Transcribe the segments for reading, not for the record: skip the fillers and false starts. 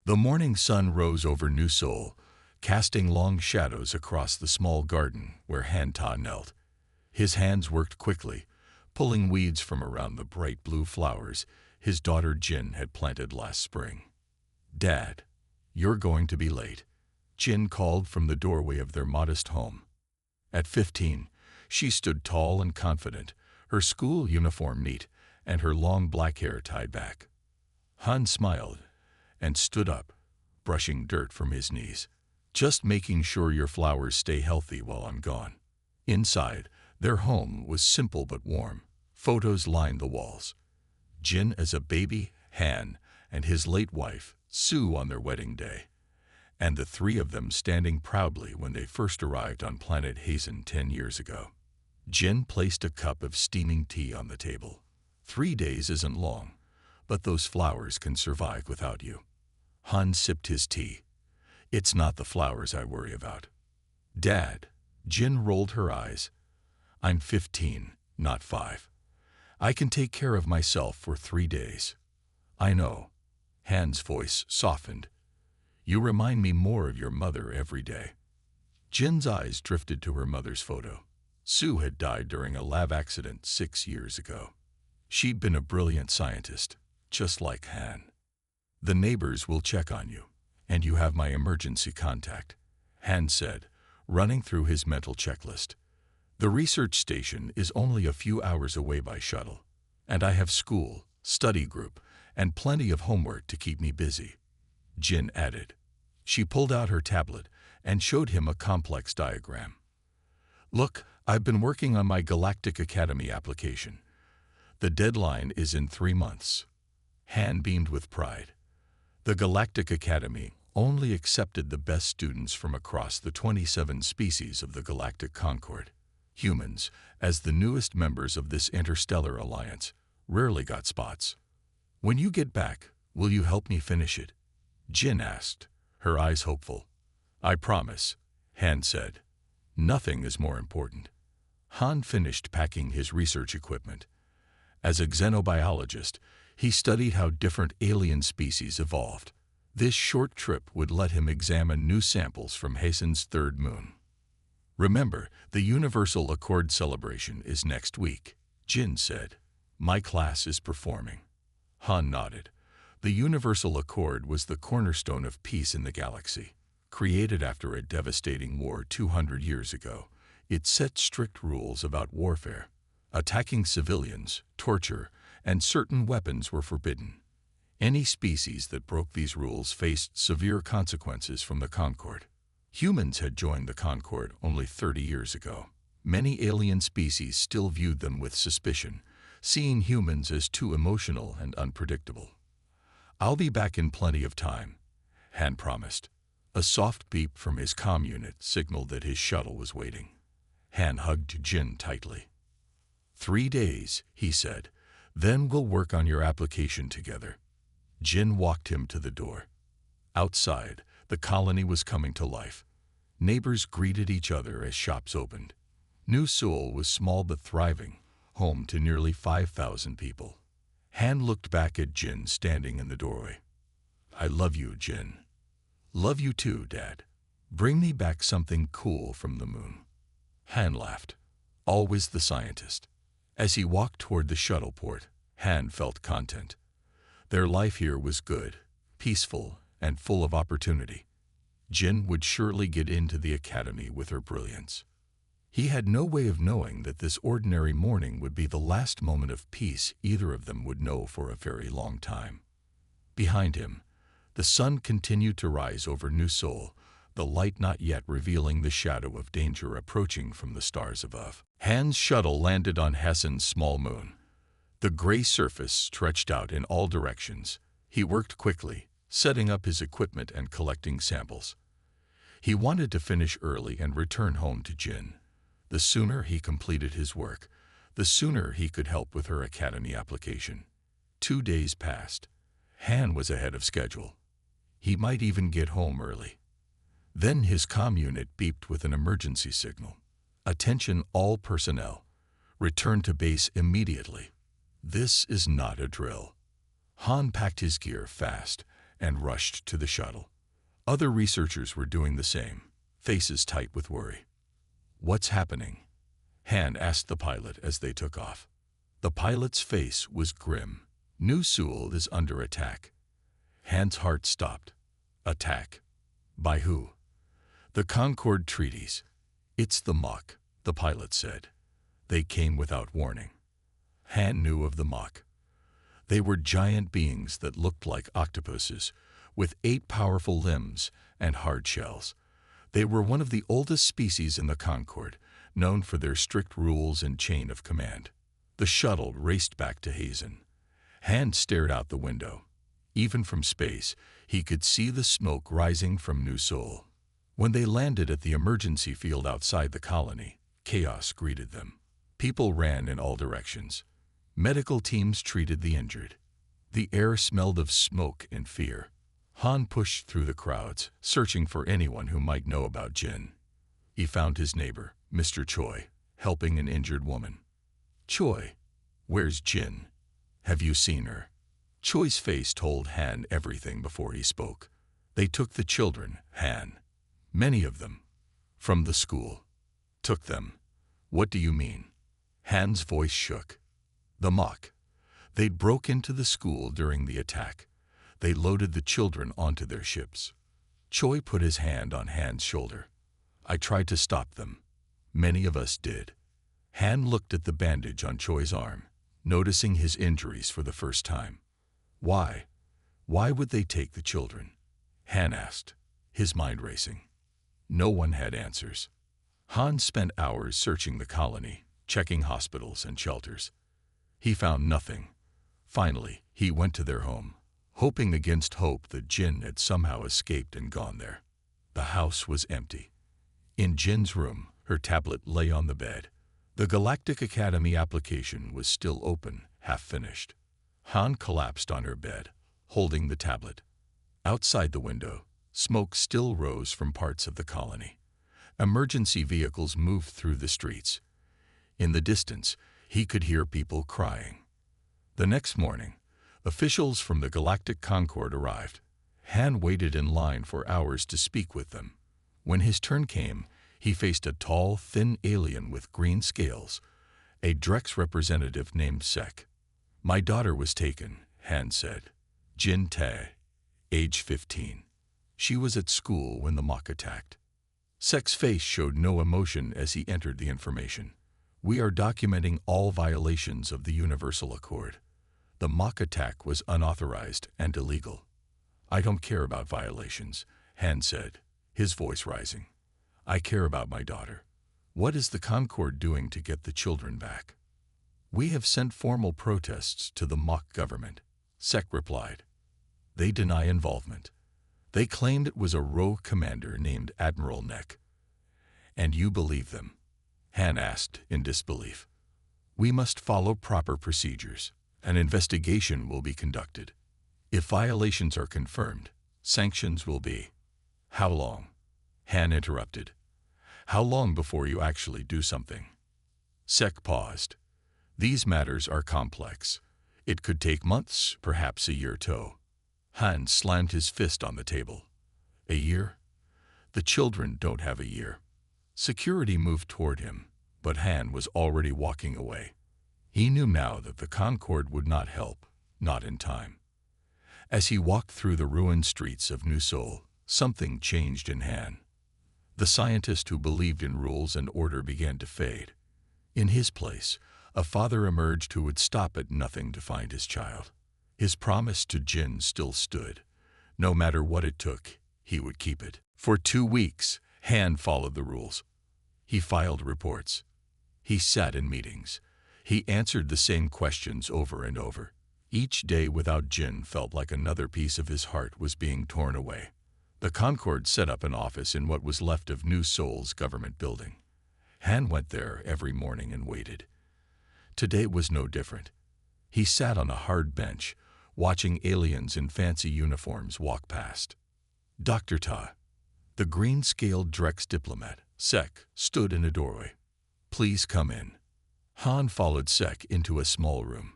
The morning sun rose over New Seoul, casting long shadows across the small garden where Han-ta knelt. His hands worked quickly, pulling weeds from around the bright blue flowers his daughter Jin had planted last spring. "Dad, you're going to be late," Jin called from the doorway of their modest home. At 15, she stood tall and confident, her school uniform neat and her long black hair tied back. Han smiled and stood up, brushing dirt from his knees. "Just making sure your flowers stay healthy while I'm gone." Inside, their home was simple but warm. Photos lined the walls. Jin as a baby, Han, and his late wife, Sue, on their wedding day, and the three of them standing proudly when they first arrived on planet Hazen 10 years ago. Jin placed a cup of steaming tea on the table. 3 days isn't long, but those flowers can survive without you." Han sipped his tea. "It's not the flowers I worry about." "Dad," Jin rolled her eyes. "I'm 15, not 5. I can take care of myself for 3 days." "I know." Han's voice softened. "You remind me more of your mother every day." Jin's eyes drifted to her mother's photo. Sue had died during a lab accident 6 years ago. She'd been a brilliant scientist, just like Han. "The neighbors will check on you, and you have my emergency contact," Han said, running through his mental checklist. "The research station is only a few hours away by shuttle, and I have school, study group, and plenty of homework to keep me busy," Jin added. She pulled out her tablet and showed him a complex diagram. "Look, I've been working on my Galactic Academy application. The deadline is in 3 months." Han beamed with pride. The Galactic Academy only accepted the best students from across the 27 species of the Galactic Concord. Humans, as the newest members of this interstellar alliance, rarely got spots. "When you get back, will you help me finish it?" Jin asked, her eyes hopeful. "I promise," Han said. "Nothing is more important." Han finished packing his research equipment. As a xenobiologist, he studied how different alien species evolved. This short trip would let him examine new samples from Hazen's third moon. "Remember, the Universal Accord celebration is next week," Jin said. "My class is performing." Han nodded. The Universal Accord was the cornerstone of peace in the galaxy. Created after a devastating war 200 years ago, it set strict rules about warfare. Attacking civilians, torture, and certain weapons were forbidden. Any species that broke these rules faced severe consequences from the Concord. Humans had joined the Concord only 30 years ago. Many alien species still viewed them with suspicion, seeing humans as too emotional and unpredictable. "I'll be back in plenty of time," Han promised. A soft beep from his comm unit signaled that his shuttle was waiting. Han hugged Jin tightly. 3 days, he said. "Then we'll work on your application together." Jin walked him to the door. Outside, the colony was coming to life. Neighbors greeted each other as shops opened. New Seoul was small but thriving, home to nearly 5,000 people. Han looked back at Jin standing in the doorway. "I love you, Jin." "Love you too, Dad. Bring me back something cool from the moon." Han laughed. Always the scientist. As he walked toward the shuttle port, Han felt content. Their life here was good, peaceful, and full of opportunity. Jin would surely get into the academy with her brilliance. He had no way of knowing that this ordinary morning would be the last moment of peace either of them would know for a very long time. Behind him, the sun continued to rise over New Seoul, the light not yet revealing the shadow of danger approaching from the stars above. Han's shuttle landed on Hazen's small moon. The gray surface stretched out in all directions. He worked quickly, setting up his equipment and collecting samples. He wanted to finish early and return home to Jin. The sooner he completed his work, the sooner he could help with her academy application. 2 days passed. Han was ahead of schedule. He might even get home early. Then his comm unit beeped with an emergency signal. "Attention all personnel. Return to base immediately." This is not a drill. Han packed his gear fast and rushed to the shuttle. Other researchers were doing the same, faces tight with worry. "What's happening?" Han asked the pilot as they took off. The pilot's face was grim. "New Seoul is under attack." Han's heart stopped. Attack? By who? "The Concord Treaties. It's the Mach," the pilot said. "They came without warning." Han knew of the Mach. They were giant beings that looked like octopuses, with 8 powerful limbs and hard shells. They were one of the oldest species in the Concord, known for their strict rules and chain of command. The shuttle raced back to Hazen. Han stared out the window. Even from space, he could see the smoke rising from New Seoul. When they landed at the emergency field outside the colony, chaos greeted them. People ran in all directions. Medical teams treated the injured. The air smelled of smoke and fear. Han pushed through the crowds, searching for anyone who might know about Jin. He found his neighbor, Mr. Choi, helping an injured woman. "Choi, where's Jin? Have you seen her?" Choi's face told Han everything before he spoke. "They took the children, Han. Many of them. From the school." "Took them? What do you mean?" Han's voice shook. "The Mach. They broke into the school during the attack. They loaded the children onto their ships." Choi put his hand on Han's shoulder. "I tried to stop them. Many of us did." Han looked at the bandage on Choi's arm, noticing his injuries for the first time. "Why? Why would they take the children?" Han asked, his mind racing. No one had answers. Han spent hours searching the colony, checking hospitals and shelters. He found nothing. Finally, he went to their home, hoping against hope that Jin had somehow escaped and gone there. The house was empty. In Jin's room, her tablet lay on the bed. The Galactic Academy application was still open, half finished. Han collapsed on her bed, holding the tablet. Outside the window, smoke still rose from parts of the colony. Emergency vehicles moved through the streets. In the distance, he could hear people crying. The next morning, officials from the Galactic Concord arrived. Han waited in line for hours to speak with them. When his turn came, he faced a tall, thin alien with green scales, a Drex representative named Sek. "My daughter was taken," Han said. "Jin Tae, age 15. She was at school when the Mach attacked." Sek's face showed no emotion as he entered the information. "We are documenting all violations of the Universal Accord. The Mach attack was unauthorized and illegal." "I don't care about violations," Han said, his voice rising. "I care about my daughter. What is the Concord doing to get the children back?" "We have sent formal protests to the Mach government," Sek replied. "They deny involvement. They claimed it was a rogue commander named Admiral Neck." "And you believe them?" Han asked in disbelief. "We must follow proper procedures. An investigation will be conducted. If violations are confirmed, sanctions will be." "How long?" Han interrupted. "How long before you actually do something?" Sek paused. "These matters are complex. It could take months, perhaps a year too." Han slammed his fist on the table. "A year? The children don't have a year." Security moved toward him, but Han was already walking away. He knew now that the Concord would not help, not in time. As he walked through the ruined streets of New Seoul, something changed in Han. The scientist who believed in rules and order began to fade. In his place, a father emerged who would stop at nothing to find his child. His promise to Jin still stood. No matter what it took, he would keep it. For 2 weeks, Han followed the rules. He filed reports. He sat in meetings. He answered the same questions over and over. Each day without Jin felt like another piece of his heart was being torn away. The Concord set up an office in what was left of New Seoul's government building. Han went there every morning and waited. Today was no different. He sat on a hard bench, watching aliens in fancy uniforms walk past. Dr. Ta, the green-scaled Drex diplomat, Sek, stood in a doorway. "Please come in." Han followed Sek into a small room.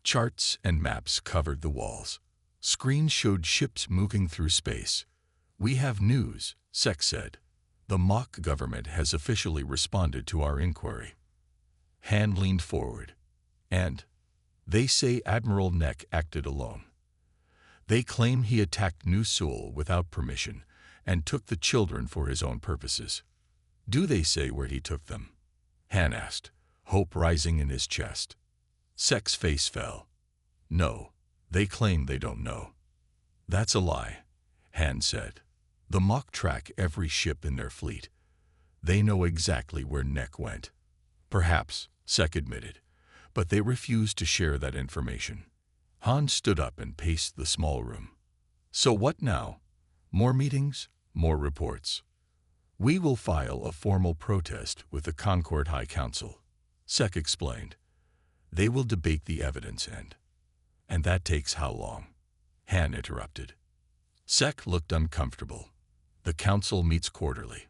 Charts and maps covered the walls. Screens showed ships moving through space. "We have news," Sek said. "The mock government has officially responded to our inquiry." Han leaned forward. "And they say Admiral Nek acted alone. They claim he attacked New Seoul without permission and took the children for his own purposes." "Do they say where he took them?" Han asked, hope rising in his chest. Sek's face fell. "No, they claim they don't know." "That's a lie," Han said. "The mock track every ship in their fleet. They know exactly where Nek went." "Perhaps," Sek admitted, "but they refuse to share that information." Han stood up and paced the small room. "So what now? More meetings? More reports?" "We will file a formal protest with the Concord High Council," Sek explained. "They will debate the evidence and that takes how long?" Han interrupted. Sek looked uncomfortable. "The council meets quarterly.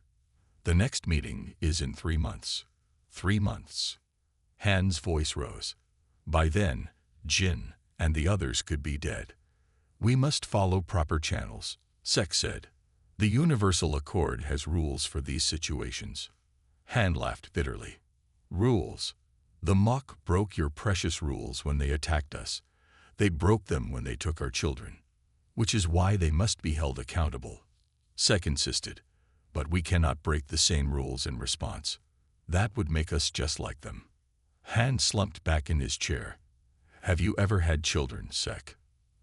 The next meeting is in 3 months." 3 months. Han's voice rose. "By then, Jin and the others could be dead." "We must follow proper channels," Sek said. "The Universal Accord has rules for these situations." Han laughed bitterly. "Rules? The mock broke your precious rules when they attacked us. They broke them when they took our children. Which is why they must be held accountable." Sek insisted. "But we cannot break the same rules in response. That would make us just like them." Han slumped back in his chair. "Have you ever had children, Sek?"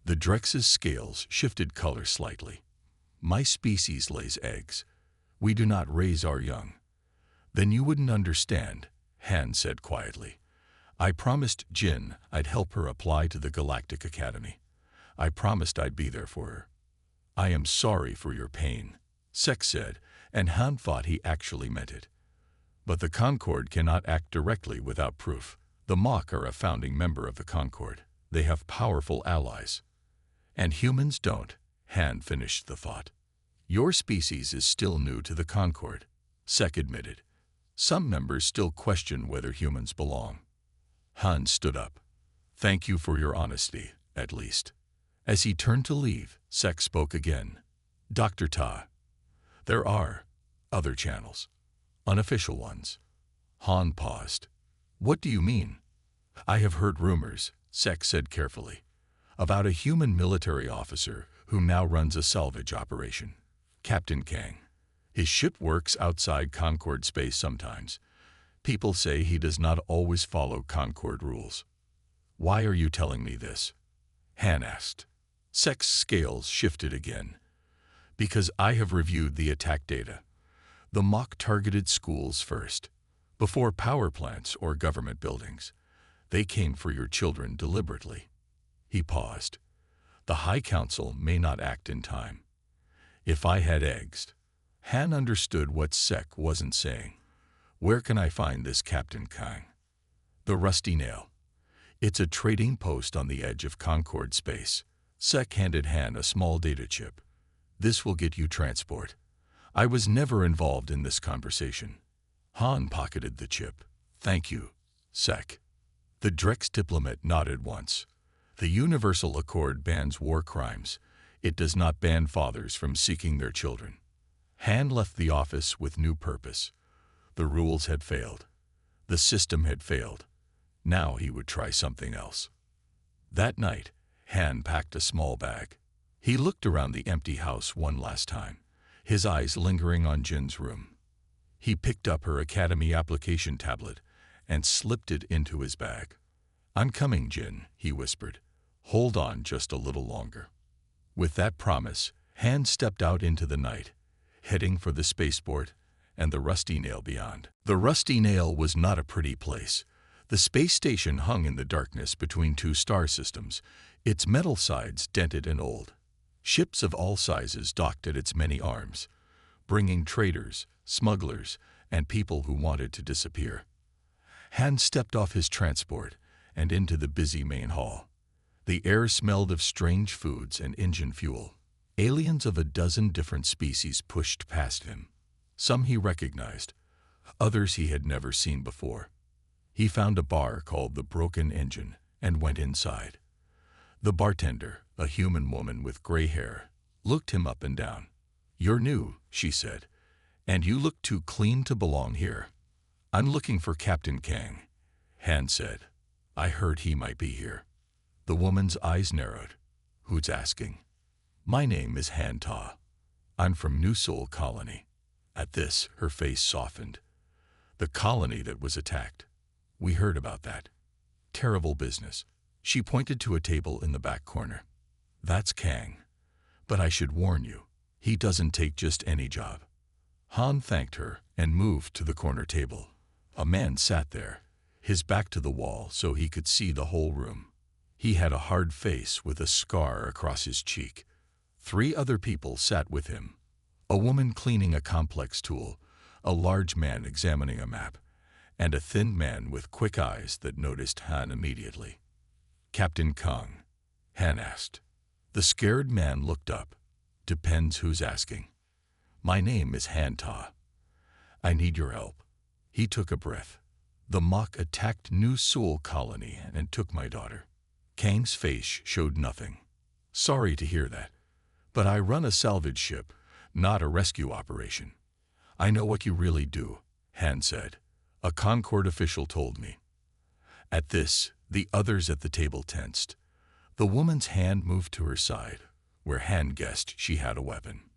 The Drex's scales shifted color slightly. "My species lays eggs. We do not raise our young." "Then you wouldn't understand," Han said quietly. "I promised Jin I'd help her apply to the Galactic Academy. I promised I'd be there for her." "I am sorry for your pain," Sek said, and Han thought he actually meant it. "But the Concord cannot act directly without proof. The mock are a founding member of the Concord. They have powerful allies. And humans don't," Han finished the thought. "Your species is still new to the Concord," Sek admitted. "Some members still question whether humans belong." Han stood up. "Thank you for your honesty, at least." As he turned to leave, Sek spoke again. "Dr. Ta, there are other channels, unofficial ones." Han paused. "What do you mean?" "I have heard rumors," Sek said carefully, "about a human military officer who now runs a salvage operation. Captain Kang. His ship works outside Concord space sometimes. People say he does not always follow Concord rules." "Why are you telling me this?" Han asked. Sek's scales shifted again. "Because I have reviewed the attack data. The mock targeted schools first, before power plants or government buildings. They came for your children deliberately." He paused. "The High Council may not act in time. If I had eggs." Han understood what Sek wasn't saying. "Where can I find this Captain Kang?" "The Rusty Nail. It's a trading post on the edge of Concord space." Sek handed Han a small data chip. "This will get you transport." "I was never involved in this conversation." Han pocketed the chip. "Thank you, Sek." The Drex diplomat nodded once. "The Universal Accord bans war crimes. It does not ban fathers from seeking their children." Han left the office with new purpose. The rules had failed. The system had failed. Now he would try something else. That night, Han packed a small bag. He looked around the empty house one last time, his eyes lingering on Jin's room. He picked up her academy application tablet and slipped it into his bag. "I'm coming, Jin," he whispered. "Hold on just a little longer." With that promise, Han stepped out into the night, heading for the spaceport and the Rusty Nail beyond. The Rusty Nail was not a pretty place. The space station hung in the darkness between two star systems, its metal sides dented and old. Ships of all sizes docked at its many arms, bringing traders, smugglers, and people who wanted to disappear. Han stepped off his transport and into the busy main hall. The air smelled of strange foods and engine fuel. Aliens of a dozen different species pushed past him. Some he recognized, others he had never seen before. He found a bar called the Broken Engine and went inside. The bartender, a human woman with gray hair, looked him up and down. "You're new," she said, "and you look too clean to belong here." "I'm looking for Captain Kang," Han said. "I heard he might be here." The woman's eyes narrowed. "Who's asking?" "My name is Han Ta. I'm from New Seoul Colony." At this, her face softened. "The colony that was attacked. We heard about that. Terrible business." She pointed to a table in the back corner. "That's Kang. But I should warn you, he doesn't take just any job." Han thanked her and moved to the corner table. A man sat there, his back to the wall so he could see the whole room. He had a hard face with a scar across his cheek. 3 other people sat with him. A woman cleaning a complex tool, a large man examining a map, and a thin man with quick eyes that noticed Han immediately. "Captain Kang?" Han asked. The scared man looked up. "Depends who's asking." "My name is Han Ta. I need your help." He took a breath. "The Mach attacked New Seoul Colony and took my daughter." Kang's face showed nothing. "Sorry to hear that, but I run a salvage ship, not a rescue operation." "I know what you really do," Han said. "A Concord official told me." At this, the others at the table tensed. The woman's hand moved to her side, where Han guessed she had a weapon.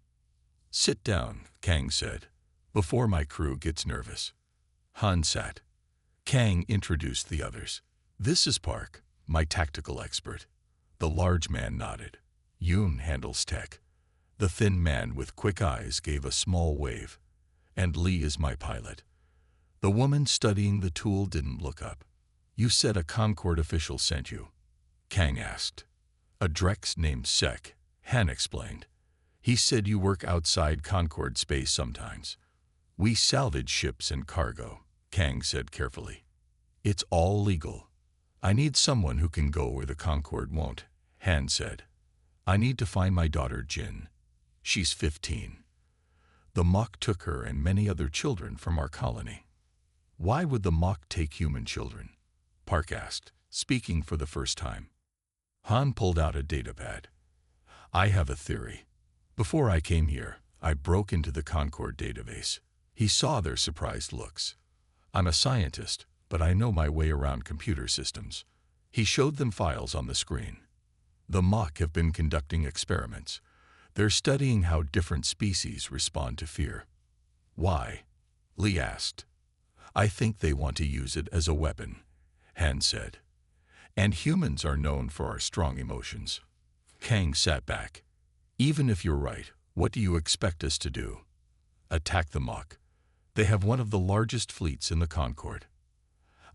"Sit down," Kang said, "before my crew gets nervous." Han sat. Kang introduced the others. "This is Park, my tactical expert." The large man nodded. "Yoon handles tech." The thin man with quick eyes gave a small wave. "And Lee is my pilot." The woman studying the tool didn't look up. "You said a Concord official sent you?" Kang asked. "A Drex named Sek," Han explained. "He said you work outside Concord space sometimes." "We salvage ships and cargo," Kang said carefully. "It's all legal. I need someone who can go where the Concord won't," Han said. "I need to find my daughter Jin. She's 15. The Mach took her and many other children from our colony." "Why would the Mach take human children?" Park asked, speaking for the first time. Han pulled out a datapad. "I have a theory. Before I came here, I broke into the Concord database." He saw their surprised looks. "I'm a scientist, but I know my way around computer systems." He showed them files on the screen. "The Mach have been conducting experiments. They're studying how different species respond to fear." "Why?" Lee asked. "I think they want to use it as a weapon," Han said. "And humans are known for our strong emotions." Kang sat back. "Even if you're right, what do you expect us to do?" "Attack the Mach. They have one of the largest fleets in the Concord."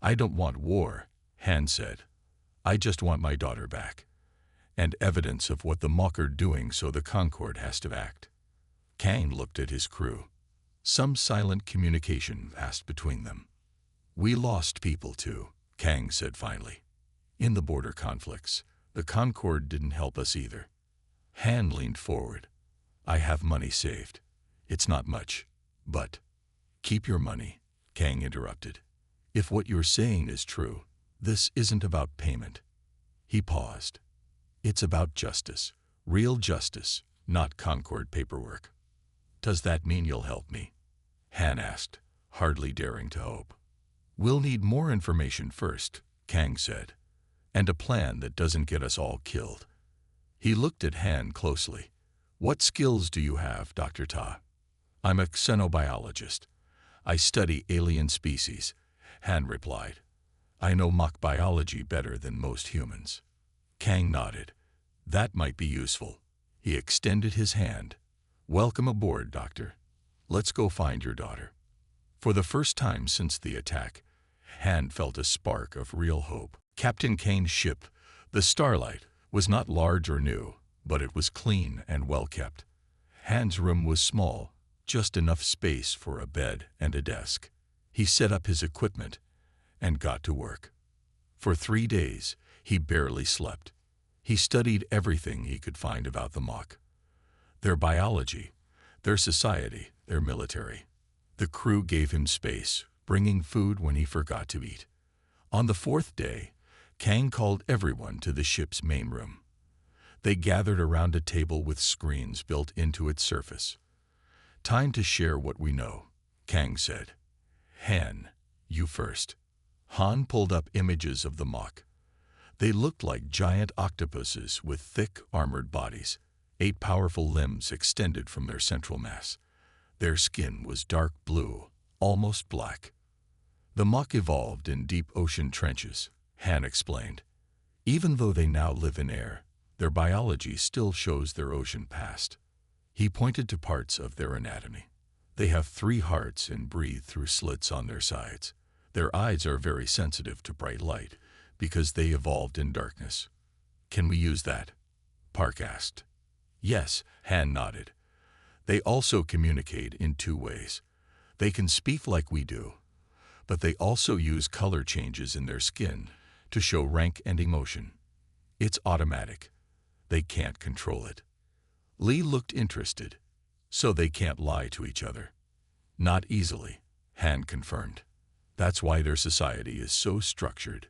"I don't want war," Han said. "I just want my daughter back. And evidence of what the Mach are doing so the Concord has to act." Kang looked at his crew. Some silent communication passed between them. "We lost people too," Kang said finally. "In the border conflicts, the Concord didn't help us either." Han leaned forward. "I have money saved. It's not much, but—" "Keep your money," Kang interrupted. "If what you're saying is true, this isn't about payment." He paused. "It's about justice, real justice, not Concord paperwork." "Does that mean you'll help me?" Han asked, hardly daring to hope. "We'll need more information first," Kang said, "and a plan that doesn't get us all killed." He looked at Han closely. "What skills do you have, Dr. Ta?" "I'm a xenobiologist. I study alien species," Han replied. "I know Mach biology better than most humans." Kang nodded. "That might be useful." He extended his hand. "Welcome aboard, Doctor. Let's go find your daughter." For the first time since the attack, Han felt a spark of real hope. Captain Kane's ship, the Starlight, was not large or new, but it was clean and well kept. Han's room was small, just enough space for a bed and a desk. He set up his equipment and got to work. For 3 days, he barely slept. He studied everything he could find about the Mach. Their biology, their society, their military. The crew gave him space, bringing food when he forgot to eat. On the 4th day, Kang called everyone to the ship's main room. They gathered around a table with screens built into its surface. "Time to share what we know," Kang said. "Han, you first." Han pulled up images of the Mach. They looked like giant octopuses with thick, armored bodies, 8 powerful limbs extended from their central mass. Their skin was dark blue, almost black. "The Mach evolved in deep ocean trenches," Han explained. "Even though they now live in air, their biology still shows their ocean past." He pointed to parts of their anatomy. "They have 3 hearts and breathe through slits on their sides. Their eyes are very sensitive to bright light because they evolved in darkness." "Can we use that?" Park asked. "Yes," Han nodded. "They also communicate in 2 ways. They can speak like we do, but they also use color changes in their skin to show rank and emotion. It's automatic. They can't control it." Lee looked interested. "So they can't lie to each other?" "Not easily," Han confirmed. "That's why their society is so structured.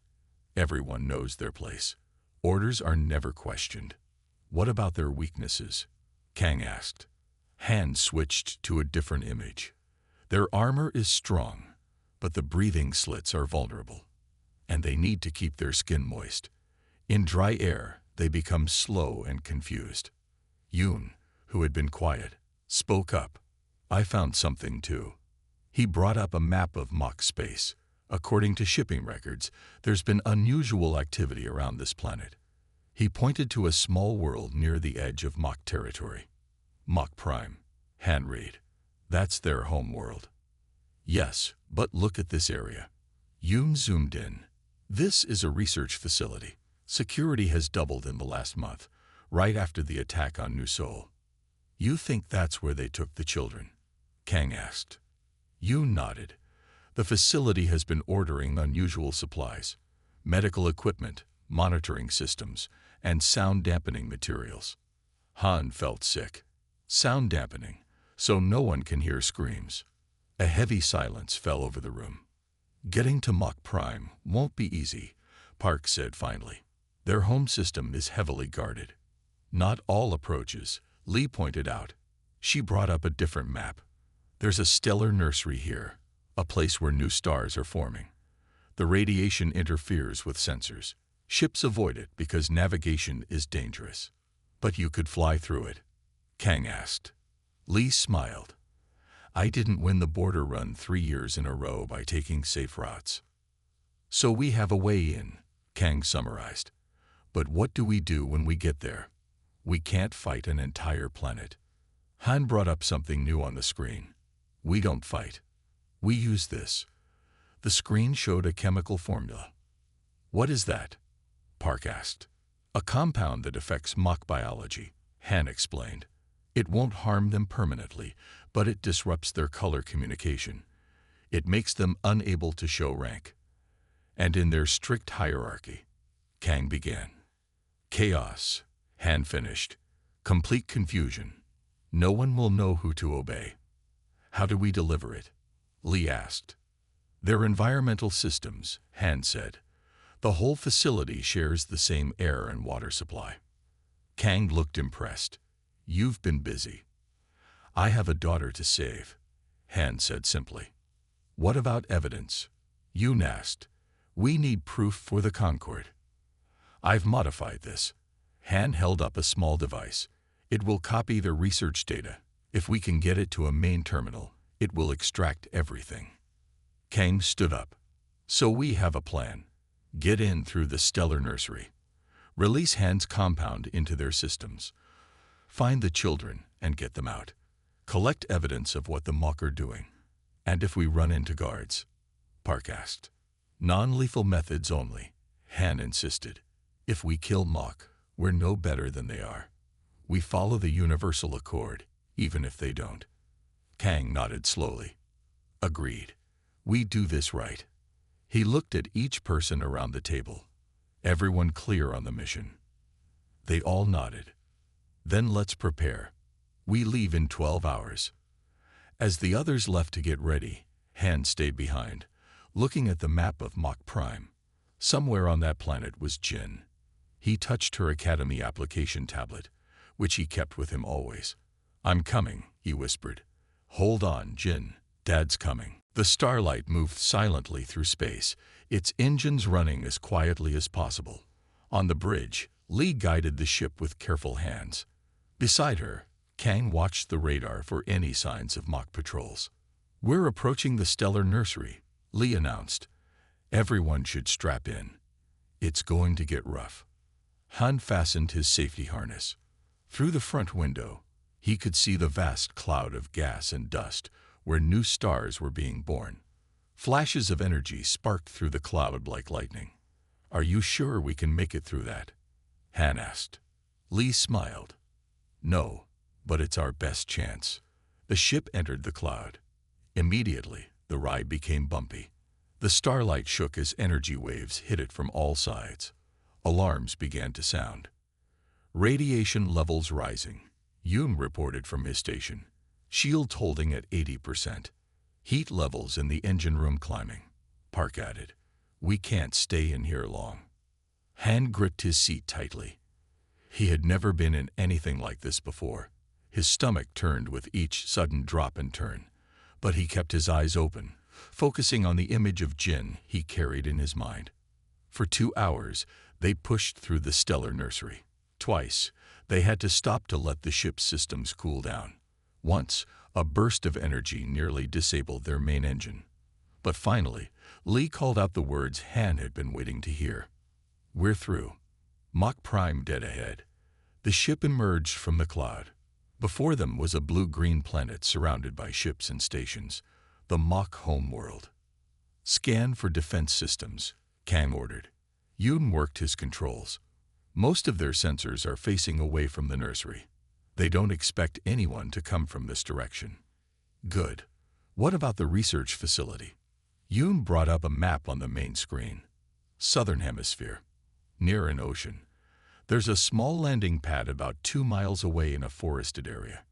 Everyone knows their place. Orders are never questioned." "What about their weaknesses?" Kang asked. Han switched to a different image. "Their armor is strong, but the breathing slits are vulnerable, and they need to keep their skin moist. In dry air, they become slow and confused." Yoon, who had been quiet, spoke up. "I found something too." He brought up a map of Mach space. "According to shipping records, there's been unusual activity around this planet." He pointed to a small world near the edge of Mach territory. "Mach Prime," Han read. "That's their home world." "Yes, but look at this area." Yoon zoomed in. "This is a research facility. Security has doubled in the last month, right after the attack on New Seoul." "You think that's where they took the children?" Kang asked. Yoon nodded. "The facility has been ordering unusual supplies, medical equipment, monitoring systems, and sound-dampening materials." Han felt sick. Sound dampening, so no one can hear screams. A heavy silence fell over the room. "Getting to Mach Prime won't be easy," Park said finally. "Their home system is heavily guarded." "Not all approaches," Lee pointed out. She brought up a different map. "There's a stellar nursery here, a place where new stars are forming. The radiation interferes with sensors. Ships avoid it because navigation is dangerous." "But you could fly through it?" Kang asked. Lee smiled. "I didn't win the border run 3 years in a row by taking safe routes." "So we have a way in," Kang summarized. "But what do we do when we get there? We can't fight an entire planet." Han brought up something new on the screen. "We don't fight. We use this." The screen showed a chemical formula. "What is that?" Park asked. "A compound that affects Mach biology," Han explained. "It won't harm them permanently, but it disrupts their color communication. It makes them unable to show rank. And in their strict hierarchy," Kang began. "Chaos," Han finished. "Complete confusion. No one will know who to obey." "How do we deliver it?" Lee asked. "They're environmental systems," Han said. "The whole facility shares the same air and water supply." Kang looked impressed. "You've been busy." "I have a daughter to save," Han said simply. "What about evidence?" Yoon asked. "We need proof for the Concord." "I've modified this." Han held up a small device. "It will copy the research data. If we can get it to a main terminal, it will extract everything." Kang stood up. "So we have a plan. Get in through the stellar nursery. Release Han's compound into their systems. Find the children and get them out. Collect evidence of what the Mach are doing. And if we run into guards?" Park asked. "Non-lethal methods only," Han insisted. "If we kill Mach, we're no better than they are. We follow the universal accord, even if they don't." Kang nodded slowly. "Agreed. We do this right." He looked at each person around the table. Everyone clear on the mission? They all nodded. "Then let's prepare. We leave in 12 hours. As the others left to get ready, Han stayed behind, looking at the map of Mach Prime. Somewhere on that planet was Jin. He touched her Academy application tablet, which he kept with him always. "I'm coming," he whispered. "Hold on, Jin. Dad's coming." The Starlight moved silently through space, its engines running as quietly as possible. On the bridge, Lee guided the ship with careful hands. Beside her, Kang watched the radar for any signs of mock patrols. "We're approaching the stellar nursery," Lee announced. "Everyone should strap in. It's going to get rough." Han fastened his safety harness. Through the front window, he could see the vast cloud of gas and dust where new stars were being born. Flashes of energy sparked through the cloud like lightning. "Are you sure we can make it through that?" Han asked. Lee smiled. "No, but it's our best chance." The ship entered the cloud. Immediately, the ride became bumpy. The Starlight shook as energy waves hit it from all sides. Alarms began to sound. "Radiation levels rising," Yoon reported from his station. "Shields holding at 80%. Heat levels in the engine room climbing." Park added, "We can't stay in here long." Han gripped his seat tightly. He had never been in anything like this before. His stomach turned with each sudden drop and turn, but he kept his eyes open, focusing on the image of Jin he carried in his mind. For 2 hours, they pushed through the stellar nursery. Twice, they had to stop to let the ship's systems cool down. Once, a burst of energy nearly disabled their main engine. But finally, Lee called out the words Han had been waiting to hear. "We're through. Mach Prime dead ahead." The ship emerged from the cloud. Before them was a blue-green planet surrounded by ships and stations, the Mach home world. "Scan for defense systems," Kang ordered. Yoon worked his controls. "Most of their sensors are facing away from the nursery. They don't expect anyone to come from this direction." "Good. What about the research facility?" Yoon brought up a map on the main screen. "Southern Hemisphere, near an ocean. There's a small landing pad about 2 miles away in a forested area.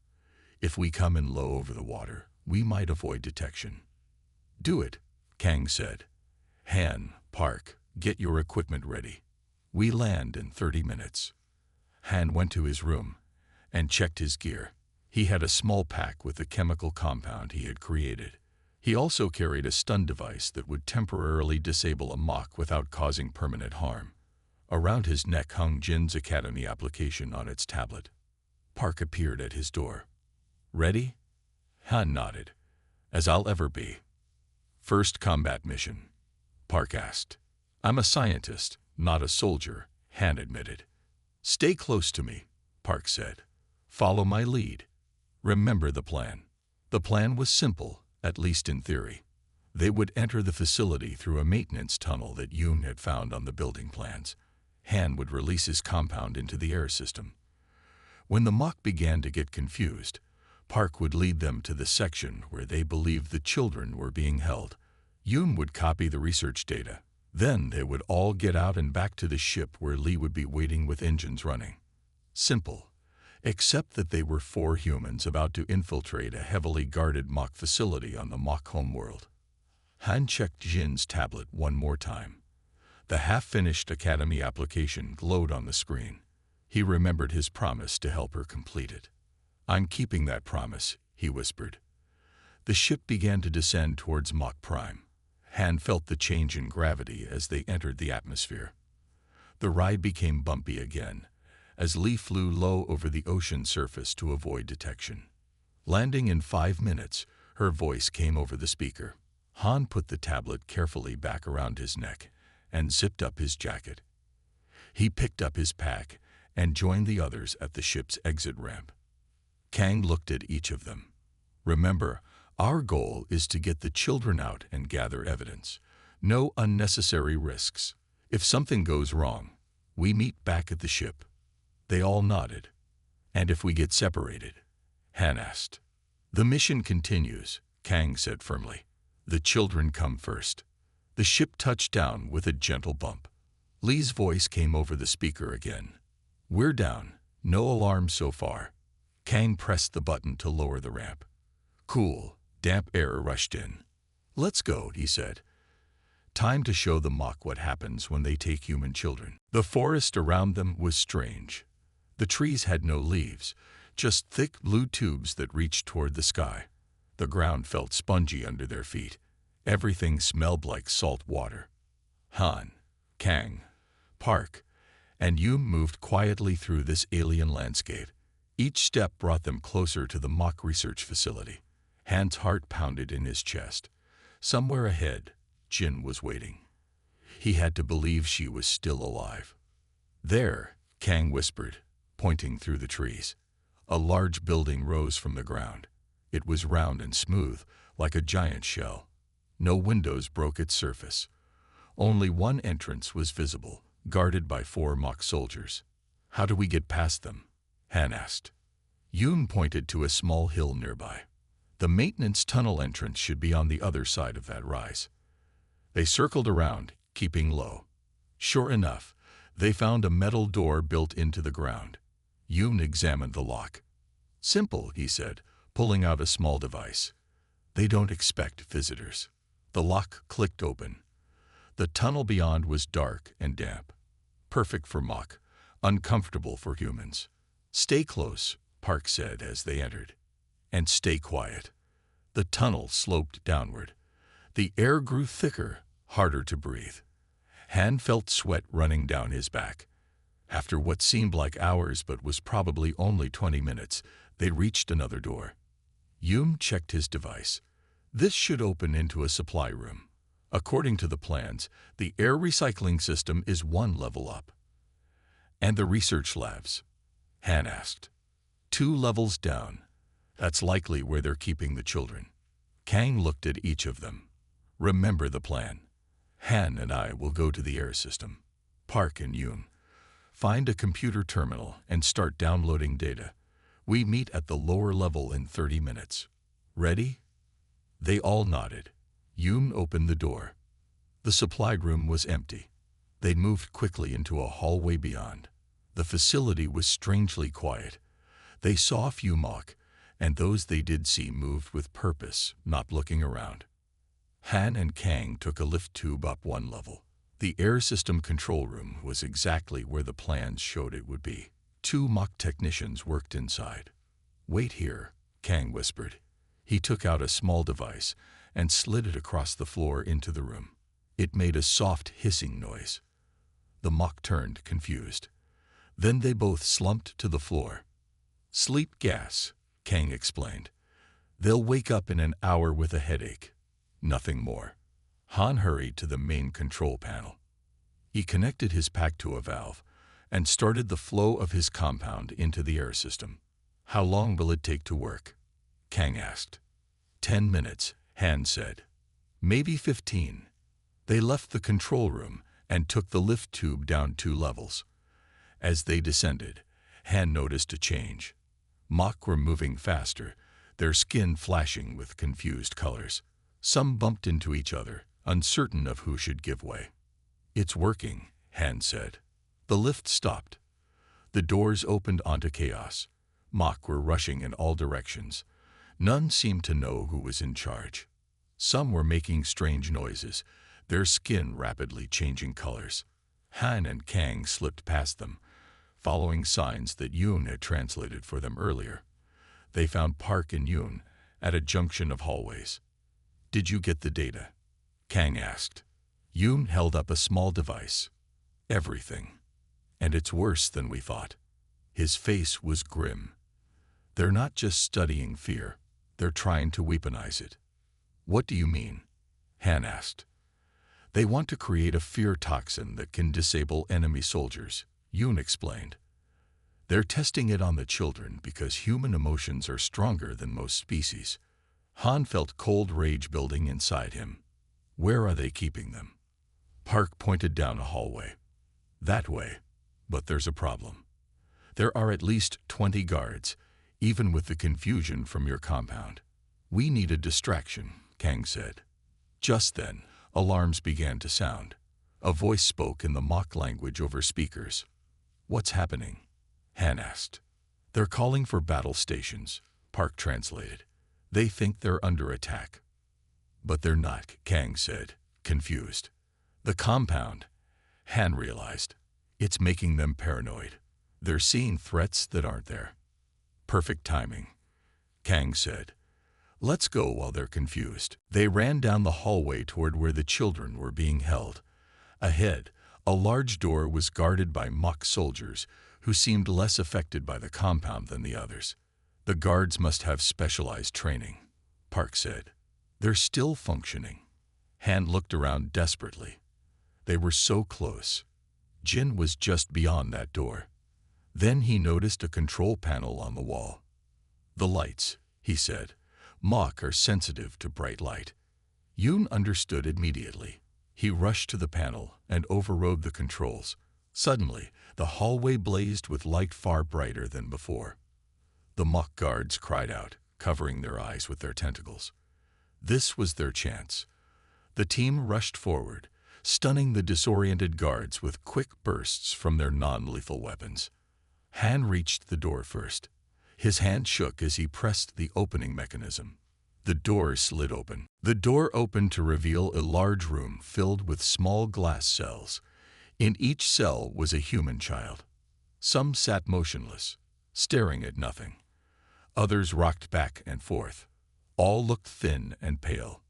If we come in low over the water, we might avoid detection." "Do it," Kang said. "Han, Park, get your equipment ready. We land in 30 minutes." Han went to his room and checked his gear. He had a small pack with the chemical compound he had created. He also carried a stun device that would temporarily disable a Mach without causing permanent harm. Around his neck hung Jin's Academy application on its tablet. Park appeared at his door. "Ready?" Han nodded. "As I'll ever be." "First combat mission?" Park asked. "I'm a scientist, not a soldier," Han admitted. "Stay close to me," Park said. "Follow my lead. Remember the plan." The plan was simple, at least in theory. They would enter the facility through a maintenance tunnel that Yoon had found on the building plans. Han would release his compound into the air system. When the Mach began to get confused, Park would lead them to the section where they believed the children were being held. Yoon would copy the research data. Then they would all get out and back to the ship where Lee would be waiting with engines running. Simple, except that they were 4 humans about to infiltrate a heavily guarded Mach facility on the Mach homeworld. Han checked Jin's tablet one more time. The half-finished Academy application glowed on the screen. He remembered his promise to help her complete it. "I'm keeping that promise," he whispered. The ship began to descend towards Mach Prime. Han felt the change in gravity as they entered the atmosphere. The ride became bumpy again, as Lee flew low over the ocean surface to avoid detection. Landing in 5 minutes, her voice came over the speaker. Han put the tablet carefully back around his neck and zipped up his jacket. He picked up his pack and joined the others at the ship's exit ramp. Kang looked at each of them. "Remember, our goal is to get the children out and gather evidence. No unnecessary risks. If something goes wrong, we meet back at the ship." They all nodded. "And if we get separated?" Han asked. "The mission continues," Kang said firmly. "The children come first." The ship touched down with a gentle bump. Lee's voice came over the speaker again. "We're down. No alarms so far." Kang pressed the button to lower the ramp. Cool, damp air rushed in. "Let's go," he said. Time to show the mock what happens when they take human children. The forest around them was strange. The trees had no leaves, just thick blue tubes that reached toward the sky. The ground felt spongy under their feet. Everything smelled like salt water. Han, Kang, Park, and Yum moved quietly through this alien landscape. Each step brought them closer to the mock research facility. Han's heart pounded in his chest. Somewhere ahead, Jin was waiting. He had to believe she was still alive. There, Kang whispered, pointing through the trees. A large building rose from the ground. It was round and smooth, like a giant shell. No windows broke its surface. Only one entrance was visible, guarded by 4 mock soldiers. How do we get past them? Han asked. Yoon pointed to a small hill nearby. The maintenance tunnel entrance should be on the other side of that rise. They circled around, keeping low. Sure enough, they found a metal door built into the ground. Yoon examined the lock. Simple, he said, pulling out a small device. They don't expect visitors. The lock clicked open. The tunnel beyond was dark and damp. Perfect for mock, uncomfortable for humans. Stay close, Park said as they entered. And stay quiet. The tunnel sloped downward. The air grew thicker, harder to breathe. Han felt sweat running down his back. After what seemed like hours but was probably only 20 minutes, they reached another door. Yoon checked his device. This should open into a supply room. According to the plans, the air recycling system is 1 level up. And the research labs? Han asked. 2 levels down. That's likely where they're keeping the children. Kang looked at each of them. Remember the plan. Han and I will go to the air system. Park and Yoon. Find a computer terminal and start downloading data. We meet at the lower level in 30 minutes. Ready? They all nodded. Yoon opened the door. The supply room was empty. They moved quickly into a hallway beyond. The facility was strangely quiet. They saw few mock, and those they did see moved with purpose, not looking around. Han and Kang took a lift tube up 1 level. The air system control room was exactly where the plans showed it would be. 2 mock technicians worked inside. Wait here, Kang whispered. He took out a small device and slid it across the floor into the room. It made a soft hissing noise. The mock turned, confused. Then they both slumped to the floor. Sleep gas, Kang explained. They'll wake up in an hour with a headache. Nothing more. Han hurried to the main control panel. He connected his pack to a valve and started the flow of his compound into the air system. How long will it take to work? Kang asked. 10 minutes, Han said. Maybe 15. They left the control room and took the lift tube down 2 levels. As they descended, Han noticed a change. Mock were moving faster, their skin flashing with confused colors. Some bumped into each other, uncertain of who should give way. It's working, Han said. The lift stopped. The doors opened onto chaos. Mock were rushing in all directions. None seemed to know who was in charge. Some were making strange noises, their skin rapidly changing colors. Han and Kang slipped past them, following signs that Yoon had translated for them earlier. They found Park and Yoon at a junction of hallways. Did you get the data? Kang asked. Yoon held up a small device. Everything. And it's worse than we thought. His face was grim. They're not just studying fear, they're trying to weaponize it. What do you mean? Han asked. They want to create a fear toxin that can disable enemy soldiers, Yoon explained. They're testing it on the children because human emotions are stronger than most species. Han felt cold rage building inside him. Where are they keeping them? Park pointed down a hallway. That way. But there's a problem. There are at least 20 guards, even with the confusion from your compound. We need a distraction, Kang said. Just then, alarms began to sound. A voice spoke in the mock language over speakers. What's happening? Han asked. They're calling for battle stations, Park translated. They think they're under attack. But they're not, Kang said, confused. The compound, Han realized. It's making them paranoid. They're seeing threats that aren't there. Perfect timing, Kang said. Let's go while they're confused. They ran down the hallway toward where the children were being held. Ahead, a large door was guarded by mock soldiers who seemed less affected by the compound than the others. The guards must have specialized training, Park said. They're still functioning. Han looked around desperately. They were so close. Jin was just beyond that door. Then he noticed a control panel on the wall. The lights, he said. Mock are sensitive to bright light. Yoon understood immediately. He rushed to the panel and overrode the controls. Suddenly, the hallway blazed with light far brighter than before. The mock guards cried out, covering their eyes with their tentacles. This was their chance. The team rushed forward, stunning the disoriented guards with quick bursts from their non-lethal weapons. Han reached the door first. His hand shook as he pressed the opening mechanism. The door slid open. The door opened to reveal a large room filled with small glass cells. In each cell was a human child. Some sat motionless, staring at nothing. Others rocked back and forth. All looked thin and pale.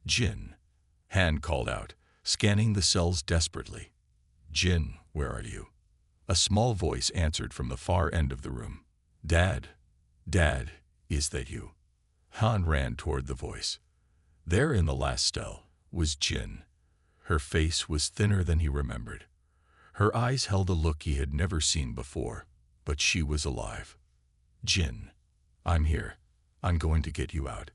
Jin, Han called out, scanning the cells desperately. Jin, where are you? A small voice answered from the far end of the room. Dad, is that you? Han ran toward the voice. There in the last cell was Jin. Her face was thinner than he remembered. Her eyes held a look he had never seen before, but she was alive. Jin, I'm here. I'm going to get you out.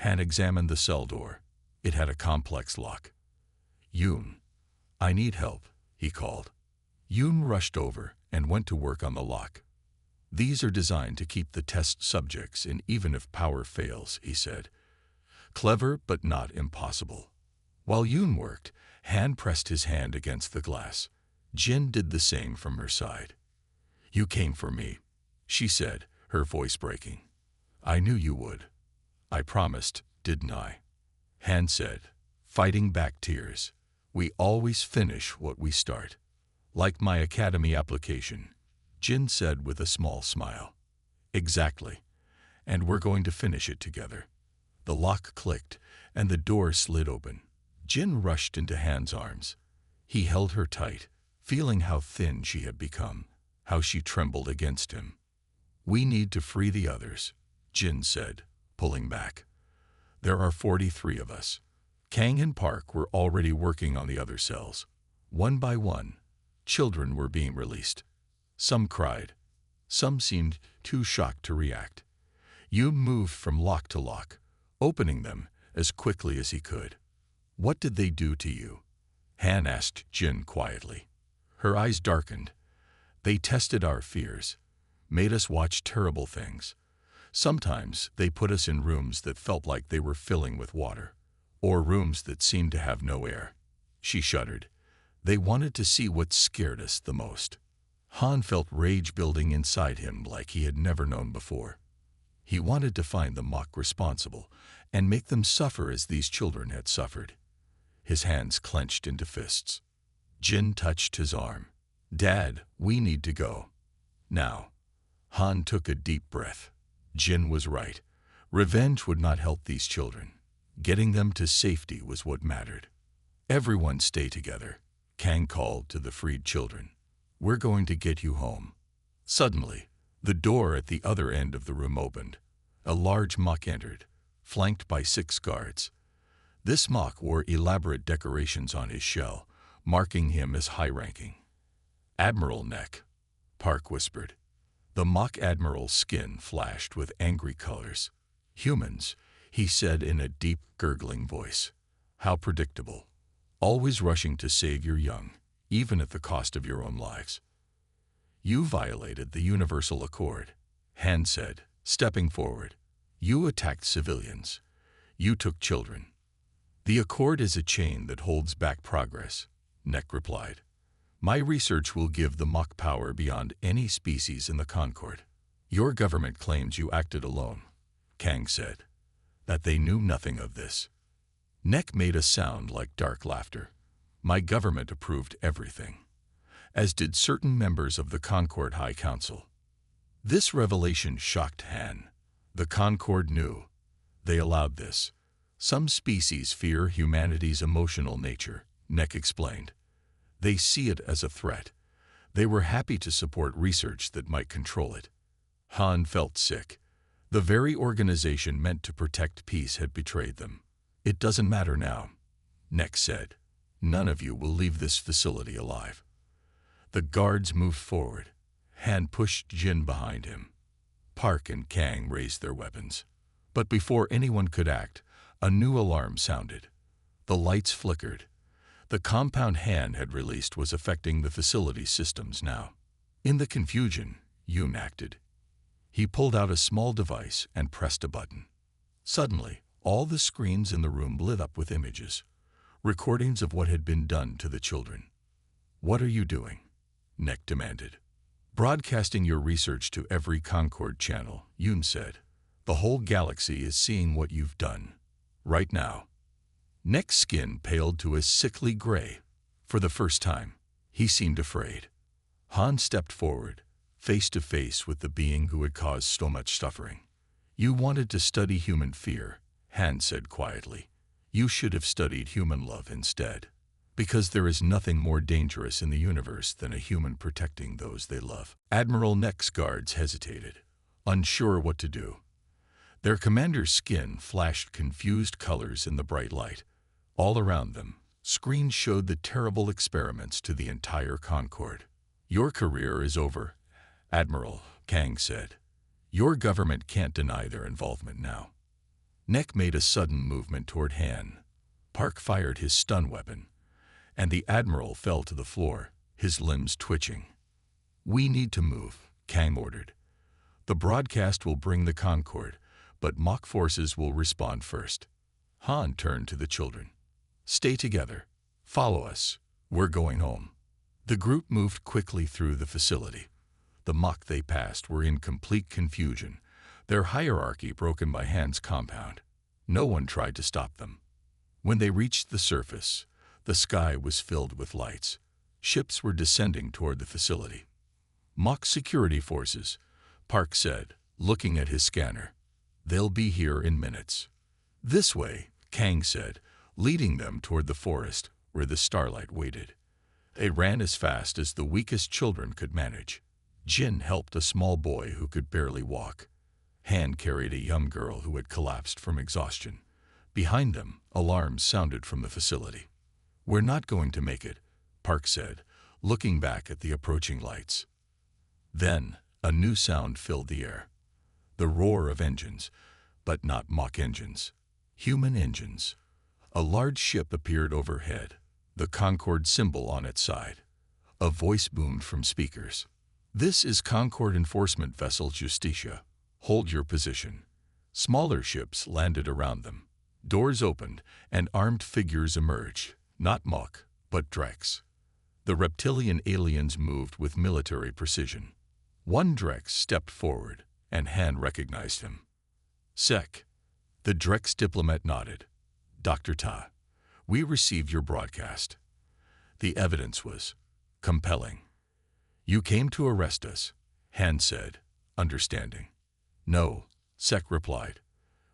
Han examined the cell door. It had a complex lock. Yoon, I need help, he called. Yoon rushed over and went to work on the lock. These are designed to keep the test subjects in even if power fails, he said. Clever but not impossible. While Yoon worked, Han pressed his hand against the glass. Jin did the same from her side. You came for me, she said, her voice breaking. I knew you would. I promised, didn't I? Han said, fighting back tears. We always finish what we start. Like my academy application, Jin said with a small smile. Exactly. And we're going to finish it together. The lock clicked, and the door slid open. Jin rushed into Han's arms. He held her tight, feeling how thin she had become, how she trembled against him. We need to free the others, Jin said, pulling back. There are 43 of us. Kang and Park were already working on the other cells. One by one, children were being released. Some cried. Some seemed too shocked to react. Yu moved from lock to lock, opening them as quickly as he could. What did they do to you? Han asked Jin quietly. Her eyes darkened. They tested our fears, made us watch terrible things. Sometimes they put us in rooms that felt like they were filling with water, or rooms that seemed to have no air. She shuddered. They wanted to see what scared us the most. Han felt rage building inside him like he had never known before. He wanted to find the mock responsible and make them suffer as these children had suffered. His hands clenched into fists. Jin touched his arm. Dad, we need to go. Now. Han took a deep breath. Jin was right. Revenge would not help these children. Getting them to safety was what mattered. Everyone stay together, Kang called to the freed children. We're going to get you home. Suddenly, the door at the other end of the room opened. A large mock entered, flanked by 6 guards. This mock wore elaborate decorations on his shell, marking him as high-ranking. Admiral Neck, Park whispered. The mock admiral's skin flashed with angry colors. Humans, he said in a deep, gurgling voice. How predictable. Always rushing to save your young, even at the cost of your own lives. You violated the Universal Accord, Han said, stepping forward. You attacked civilians. You took children. The Accord is a chain that holds back progress, Neck replied. My research will give the mock power beyond any species in the Concord. Your government claims you acted alone, Kang said. That they knew nothing of this. Neck made a sound like dark laughter. My government approved everything, as did certain members of the Concord High Council. This revelation shocked Han. The Concord knew. They allowed this. Some species fear humanity's emotional nature, Neck explained. They see it as a threat. They were happy to support research that might control it. Han felt sick. The very organization meant to protect peace had betrayed them. It doesn't matter now, Neck said. None of you will leave this facility alive. The guards moved forward. Han pushed Jin behind him. Park and Kang raised their weapons. But before anyone could act, a new alarm sounded. The lights flickered. The compound Han had released was affecting the facility's systems now. In the confusion, Yoon acted. He pulled out a small device and pressed a button. Suddenly, all the screens in the room lit up with images, recordings of what had been done to the children. "What are you doing?" Neck demanded. "Broadcasting your research to every Concord channel," Yoon said. "The whole galaxy is seeing what you've done. Right now." Neck's skin paled to a sickly gray. For the first time, he seemed afraid. Han stepped forward, face to face with the being who had caused so much suffering. "You wanted to study human fear," Han said quietly. "You should have studied human love instead. Because there is nothing more dangerous in the universe than a human protecting those they love." Admiral Neck's guards hesitated, unsure what to do. Their commander's skin flashed confused colors in the bright light. All around them, screens showed the terrible experiments to the entire Concord. "Your career is over, Admiral," Kang said. "Your government can't deny their involvement now." Neck made a sudden movement toward Han. Park fired his stun weapon, and the Admiral fell to the floor, his limbs twitching. "We need to move," Kang ordered. "The broadcast will bring the Concord, but mock forces will respond first." Han turned to the children. "Stay together. Follow us. We're going home." The group moved quickly through the facility. The mock they passed were in complete confusion, their hierarchy broken by Han's compound. No one tried to stop them. When they reached the surface, the sky was filled with lights. Ships were descending toward the facility. "Mock security forces," Park said, looking at his scanner. "They'll be here in minutes." "This way," Kang said, leading them toward the forest where the starlight waited. They ran as fast as the weakest children could manage. Jin helped a small boy who could barely walk. Han carried a young girl who had collapsed from exhaustion. Behind them, alarms sounded from the facility. "We're not going to make it," Park said, looking back at the approaching lights. Then, a new sound filled the air. The roar of engines, but not mock engines. Human engines. A large ship appeared overhead, the Concord symbol on its side. A voice boomed from speakers. "This is Concord Enforcement Vessel Justitia. Hold your position." Smaller ships landed around them. Doors opened, and armed figures emerged, not mock, but Drex. The reptilian aliens moved with military precision. One Drex stepped forward, and Han recognized him. "Sec." The Drex diplomat nodded. "Dr. Ta, we received your broadcast." The evidence was compelling. "You came to arrest us," Han said, understanding. "No," Sec replied.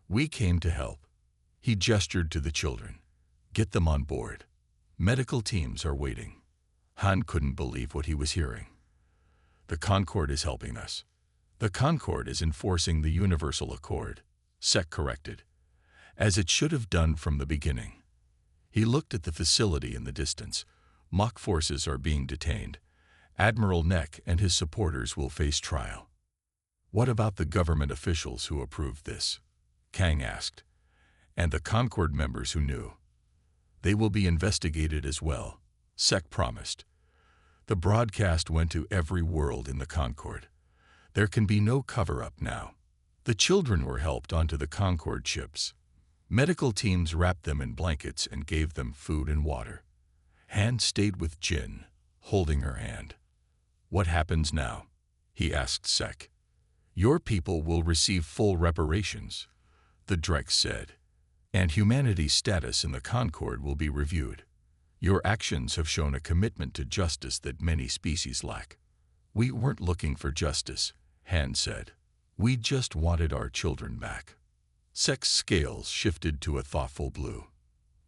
"We came to help." He gestured to the children. "Get them on board. Medical teams are waiting." Han couldn't believe what he was hearing. "The Concord is helping us." "The Concord is enforcing the Universal Accord," Sec corrected, "as it should have done from the beginning." He looked at the facility in the distance. Mock forces are being detained. Admiral Neck and his supporters will face trial. "What about the government officials who approved this?" Kang asked. "And the Concord members who knew?" "They will be investigated as well," Sec promised. The broadcast went to every world in the Concord. There can be no cover-up now. The children were helped onto the Concord ships. Medical teams wrapped them in blankets and gave them food and water. Han stayed with Jin, holding her hand. "What happens now?" he asked Sec. "Your people will receive full reparations," the Drex said, "and humanity's status in the Concord will be reviewed. Your actions have shown a commitment to justice that many species lack. We weren't looking for justice, Han said. We just wanted our children back. Sek's scales shifted to a thoughtful blue.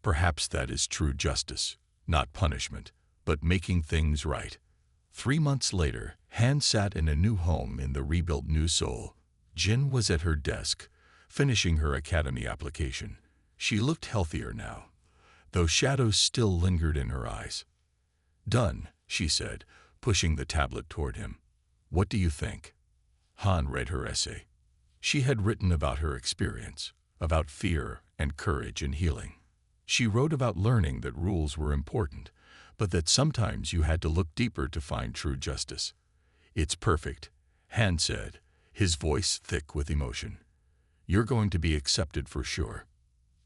Perhaps that is true justice, not punishment, but making things right. 3 months later, Han sat in a new home in the rebuilt New Seoul. Jin was at her desk, finishing her academy application. She looked healthier now, though shadows still lingered in her eyes. Done, she said, pushing the tablet toward him. What do you think? Han read her essay. She had written about her experience, about fear and courage and healing. She wrote about learning that rules were important, but that sometimes you had to look deeper to find true justice. It's perfect, Han said, his voice thick with emotion. You're going to be accepted for sure.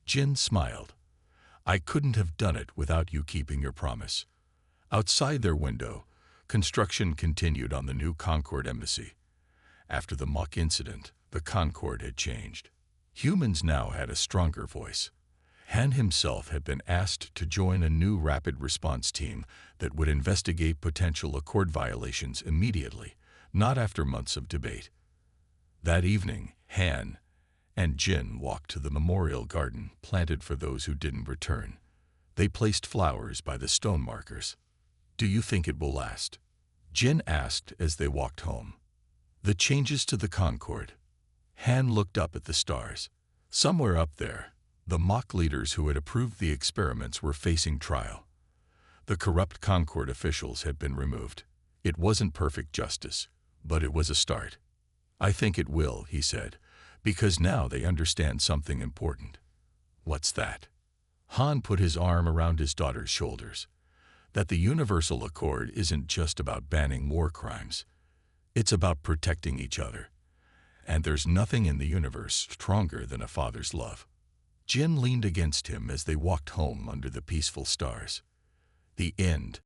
Jin smiled. I couldn't have done it without you keeping your promise. Outside their window, construction continued on the new Concord embassy. After the mock incident, the Concord had changed. Humans now had a stronger voice. Han himself had been asked to join a new rapid response team that would investigate potential Accord violations immediately, not after months of debate. That evening, Han and Jin walked to the memorial garden planted for those who didn't return. They placed flowers by the stone markers. Do you think it will last? Jin asked as they walked home. The changes to the Concord. Han looked up at the stars. Somewhere up there, the mock leaders who had approved the experiments were facing trial. The corrupt Concord officials had been removed. It wasn't perfect justice, but it was a start. I think it will, he said, because now they understand something important. What's that? Han put his arm around his daughter's shoulders. That the Universal Accord isn't just about banning war crimes. It's about protecting each other. And there's nothing in the universe stronger than a father's love. Jin leaned against him as they walked home under the peaceful stars. The end.